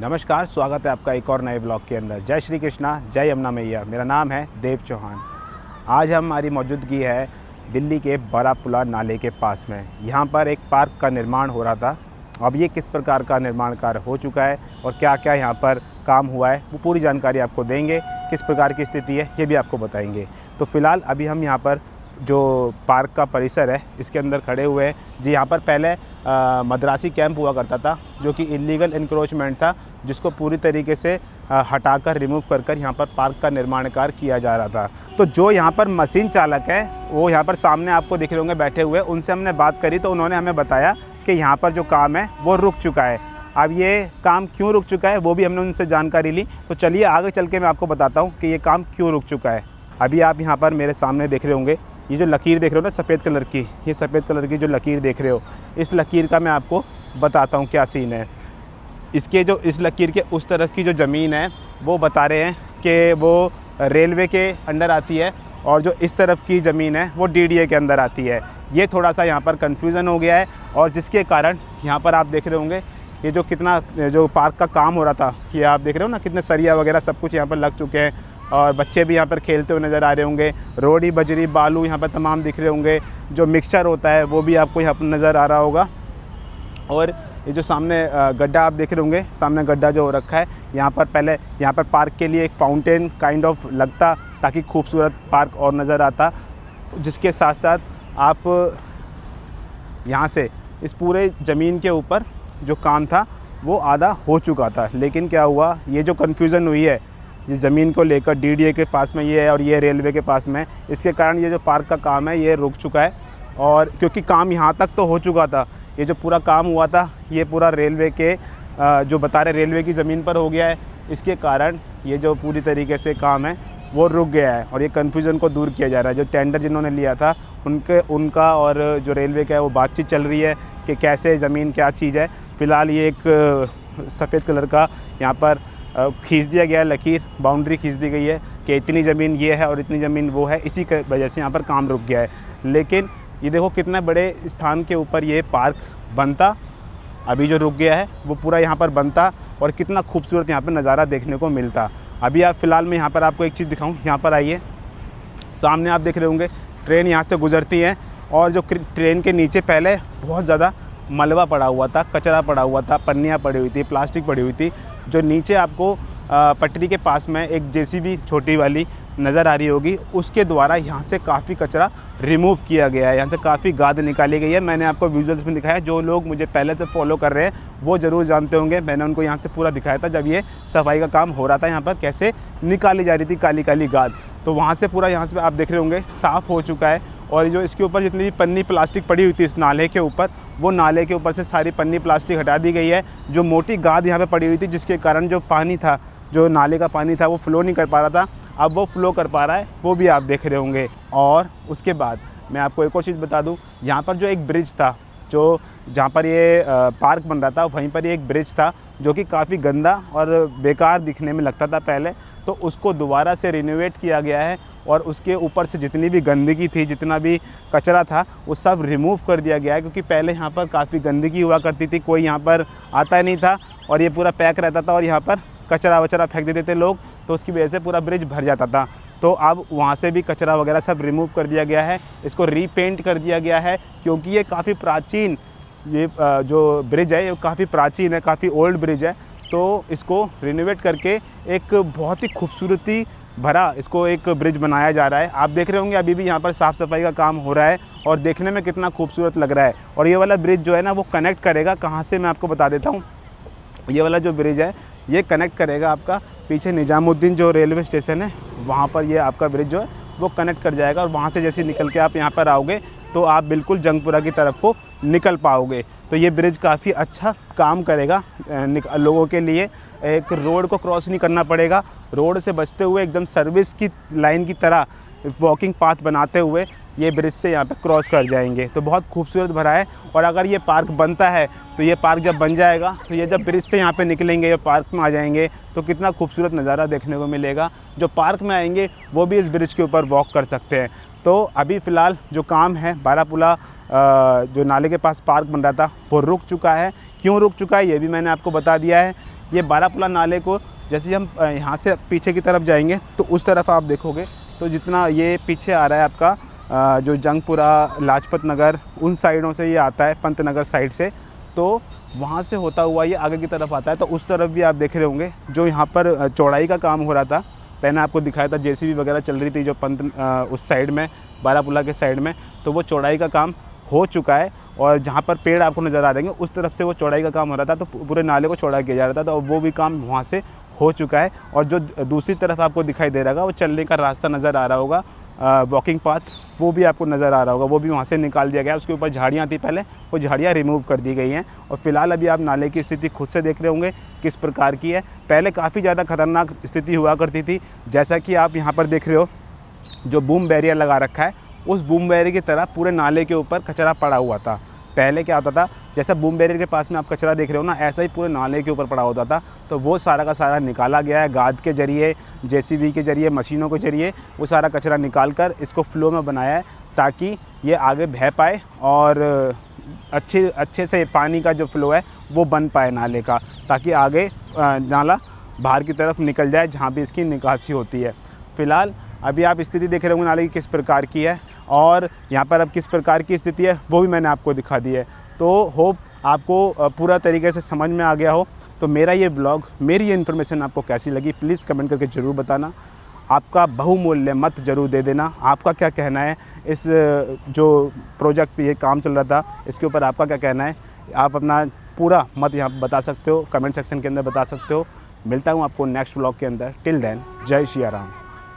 नमस्कार, स्वागत है आपका एक और नए ब्लॉग के अंदर। जय श्री कृष्णा, जय यमुना मैया। मेरा नाम है देव चौहान। आज हमारी मौजूदगी है दिल्ली के बारापुला नाले के पास में। यहाँ पर एक पार्क का निर्माण हो रहा था। अब ये किस प्रकार का निर्माण कार्य हो चुका है और क्या क्या यहाँ पर काम हुआ है, वो पूरी जानकारी आपको देंगे। किस प्रकार की स्थिति है ये भी आपको बताएंगे। तो फ़िलहाल अभी हम यहाँ पर जो पार्क का परिसर है इसके अंदर खड़े हुए हैं। जी, यहाँ पर पहले मद्रासी कैंप हुआ करता था, जो कि इलीगल इंक्रोचमेंट था, जिसको पूरी तरीके से हटाकर रिमूव कर यहाँ पर पार्क का निर्माण कार्य किया जा रहा था। तो जो यहाँ पर मशीन चालक है वो यहाँ पर सामने आपको दिख रहे होंगे बैठे हुए, उनसे हमने बात करी तो उन्होंने हमें बताया कि यहाँ पर जो काम है वो रुक चुका है। अब ये काम क्यों रुक चुका है वो भी हमने उनसे जानकारी ली। तो चलिए आगे चल के मैं आपको बताता हूँ कि ये काम क्यों रुक चुका है। अभी आप यहाँ पर मेरे सामने देख रहे होंगे, ये जो लकीर देख रहे हो ना सफ़ेद कलर की, ये सफ़ेद कलर की जो लकीर देख रहे हो, इस लकीर का मैं आपको बताता हूँ क्या सीन है। इस लकीर के उस तरफ की जो ज़मीन है वो बता रहे हैं कि वो रेलवे के अंडर आती है, और जो इस तरफ की ज़मीन है वो डीडीए के अंदर आती है। ये थोड़ा सा यहाँ पर कन्फ्यूज़न हो गया है, और जिसके कारण यहाँ पर आप देख रहे होंगे ये जो पार्क का काम हो रहा था, ये आप देख रहे हो ना कितने सरिया वगैरह सब कुछ यहाँ पर लग चुके हैं, और बच्चे भी यहाँ पर खेलते हुए नज़र आ रहे होंगे। रोड़ी बजरी बालू यहाँ पर तमाम दिख रहे होंगे। जो मिक्सचर होता है वो भी आपको यहाँ पर नज़र आ रहा होगा। और ये जो सामने गड्ढा आप देख रहे होंगे, सामने गड्ढा जो हो रखा है, यहाँ पर पहले यहाँ पर पार्क के लिए एक फाउंटेन काइंड ऑफ लगता, ताकि खूबसूरत पार्क और नज़र आता। जिसके साथ साथ आप यहाँ से इस पूरे ज़मीन के ऊपर जो काम था वो आधा हो चुका था। लेकिन क्या हुआ, ये जो कन्फ्यूज़न हुई है जिस ज़मीन को लेकर, डीडीए के पास में ये है और ये रेलवे के पास में, इसके कारण ये जो पार्क का काम है ये रुक चुका है। और क्योंकि काम यहाँ तक तो हो चुका था, ये जो पूरा काम हुआ था ये पूरा रेलवे के जो बता रहे रेलवे की ज़मीन पर हो गया है। इसके कारण ये जो पूरी तरीके से काम है वो रुक गया है, और ये कन्फ्यूज़न को दूर किया जा रहा है। जो टेंडर जिन्होंने लिया था उनका और जो रेलवे का है वो बातचीत चल रही है कि कैसे ज़मीन क्या चीज़ है। फ़िलहाल ये एक सफ़ेद कलर का यहाँ पर खींच दिया गया है, लकीर बाउंड्री खींच दी गई है कि इतनी ज़मीन ये है और इतनी ज़मीन वो है। इसी की वजह से यहाँ पर काम रुक गया है। लेकिन ये देखो कितने बड़े स्थान के ऊपर ये पार्क बनता, अभी जो रुक गया है वो पूरा यहाँ पर बनता, और कितना खूबसूरत यहाँ पर नज़ारा देखने को मिलता। अभी आप फ़िलहाल मैं यहाँ पर आपको एक चीज़ दिखाऊँ, यहाँ पर आइए। सामने आप देख रहे होंगे ट्रेन यहाँ से गुज़रती है, और जो ट्रेन के नीचे पहले बहुत ज़्यादा मलबा पड़ा हुआ था, कचरा पड़ा हुआ था, पन्नियाँ पड़ी हुई थी, प्लास्टिक पड़ी हुई थी। जो नीचे आपको पटरी के पास में एक जेसीबी छोटी वाली नज़र आ रही होगी, उसके द्वारा यहाँ से काफ़ी कचरा रिमूव किया गया है। यहाँ से काफ़ी गाद निकाली गई है। मैंने आपको विजुअल्स में दिखाया, जो लोग मुझे पहले से फॉलो कर रहे हैं वो ज़रूर जानते होंगे। मैंने उनको यहाँ से पूरा दिखाया था जब ये सफाई का काम हो रहा था, यहाँ पर कैसे निकाली जा रही थी काली काली गाद। तो वहाँ से पूरा यहाँ से आप देख रहे होंगे साफ़ हो चुका है। और जो इसके ऊपर जितनी भी पन्नी प्लास्टिक पड़ी हुई थी इस नाले के ऊपर, वो नाले के ऊपर से सारी पन्नी प्लास्टिक हटा दी गई है। जो मोटी गाद यहाँ पे पड़ी हुई थी, जिसके कारण जो पानी था, जो नाले का पानी था, वो फ्लो नहीं कर पा रहा था, अब वो फ्लो कर पा रहा है, वो भी आप देख रहे होंगे। और उसके बाद मैं आपको एक और चीज़ बता दूँ, यहाँ पर जो एक ब्रिज था, जो जहाँ पर ये पार्क बन रहा था, वहीं पर ये एक ब्रिज था जो कि काफ़ी गंदा और बेकार दिखने में लगता था पहले। तो उसको दोबारा से रिनोवेट किया गया है, और उसके ऊपर से जितनी भी गंदगी थी, जितना भी कचरा था, वो सब रिमूव कर दिया गया है। क्योंकि पहले यहाँ पर काफ़ी गंदगी हुआ करती थी, कोई यहाँ पर आता नहीं था, और ये पूरा पैक रहता था, और यहाँ पर कचरा वचरा फेंक देते थे लोग, तो उसकी वजह से पूरा ब्रिज भर जाता था। तो अब वहाँ से भी कचरा वगैरह सब रिमूव कर दिया गया है, इसको रीपेंट कर दिया गया है। क्योंकि ये काफ़ी प्राचीन, ये जो ब्रिज है ये काफ़ी प्राचीन है, काफ़ी ओल्ड ब्रिज है। तो इसको रिनोवेट करके एक बहुत ही खूबसूरती भरा इसको एक ब्रिज बनाया जा रहा है। आप देख रहे होंगे अभी भी यहाँ पर साफ़ सफाई का काम हो रहा है, और देखने में कितना खूबसूरत लग रहा है। और ये वाला ब्रिज जो है ना वो कनेक्ट करेगा कहाँ से, मैं आपको बता देता हूँ। ये वाला जो ब्रिज है ये कनेक्ट करेगा आपका पीछे निजामुद्दीन जो रेलवे स्टेशन है, वहाँ पर ये आपका ब्रिज जो है वो कनेक्ट कर जाएगा। और वहाँ से जैसे निकल के आप यहाँ पर आओगे तो आप बिल्कुल जंगपुरा की तरफ को निकल पाओगे। तो ये ब्रिज काफ़ी अच्छा काम करेगा लोगों के लिए। एक रोड को क्रॉस नहीं करना पड़ेगा, रोड से बचते हुए एकदम सर्विस की लाइन की तरह वॉकिंग पाथ बनाते हुए ये ब्रिज से यहाँ पे क्रॉस कर जाएंगे। तो बहुत खूबसूरत भरा है। और अगर ये पार्क बनता है तो ये पार्क जब बन जाएगा तो ये जब ब्रिज से यहाँ पे निकलेंगे, ये पार्क में आ जाएंगे, तो कितना खूबसूरत नज़ारा देखने को मिलेगा। जो पार्क में आएंगे वो भी इस ब्रिज के ऊपर वॉक कर सकते हैं। तो अभी फ़िलहाल जो काम है बारापुला जो नाले के पास पार्क बन रहा था वो रुक चुका है। क्यों रुक चुका है ये भी मैंने आपको बता दिया है ये बारापुला नाले को जैसे ही हम यहाँ से पीछे की तरफ जाएंगे तो उस तरफ आप देखोगे तो जितना ये पीछे आ रहा है आपका जो जंगपुरा, लाजपत नगर, उन साइडों से ये आता है, पंत नगर साइड से, तो वहाँ से होता हुआ ये आगे की तरफ आता है। तो उस तरफ भी आप देख रहे होंगे जो यहाँ पर चौड़ाई का काम हो रहा था, मैंने आपको दिखाया था जेसीबी वगैरह चल रही थी जो पंत उस साइड में, बारापुला के साइड में, तो वो चौड़ाई का काम हो चुका है। और जहाँ पर पेड़ आपको नज़र आ रहे हैं उस तरफ से वो चौड़ाई का काम हो रहा था, तो पूरे नाले को चौड़ा किया जा रहा था, तो वो भी काम वहाँ से हो चुका है। और जो दूसरी तरफ आपको दिखाई दे रहा होगा वो चलने का रास्ता नज़र आ रहा होगा, वॉकिंग पाथ, वो भी आपको नज़र आ रहा होगा, वो भी वहाँ से निकाल दिया गया है। उसके ऊपर झाड़ियाँ थी पहले, वो झाड़ियाँ रिमूव कर दी गई हैं। और फिलहाल अभी आप नाले की स्थिति खुद से देख रहे होंगे किस प्रकार की है। पहले काफ़ी ज़्यादा खतरनाक स्थिति हुआ करती थी, जैसा कि आप यहाँ पर देख रहे हो जो बूम बैरियर लगा रखा है, उस बूम बैरियर की तरह पूरे नाले के ऊपर कचरा पड़ा हुआ था। पहले क्या होता था, जैसा बूम बैरियर के पास में आप कचरा देख रहे हो ना, ऐसा ही पूरे नाले के ऊपर पड़ा होता था। तो वो सारा का सारा निकाला गया है गाद के ज़रिए, जेसीबी के ज़रिए, मशीनों के ज़रिए वो सारा कचरा निकाल कर इसको फ्लो में बनाया है ताकि ये आगे बह पाए और अच्छे से पानी का जो फ्लो है वो बन पाए नाले का, ताकि आगे नाला बाहर की तरफ निकल जाए जहाँ भी इसकी निकासी होती है। फ़िलहाल अभी आप स्थिति देख रहे होंगे नाले की किस प्रकार की है, और यहाँ पर अब किस प्रकार की स्थिति है वो भी मैंने आपको दिखा दी है। तो होप आपको पूरा तरीके से समझ में आ गया हो। तो मेरा ये ब्लॉग, मेरी ये इन्फॉर्मेशन आपको कैसी लगी प्लीज़ कमेंट करके ज़रूर बताना। आपका बहुमूल्य मत ज़रूर दे देना। आपका क्या कहना है इस जो प्रोजेक्ट पे ये काम चल रहा था, इसके ऊपर आपका क्या कहना है, आप अपना पूरा मत यहाँ बता सकते हो, कमेंट सेक्शन के अंदर बता सकते हो। मिलता हूँ आपको नेक्स्ट ब्लॉग के अंदर। टिल देन, जय श्री राम।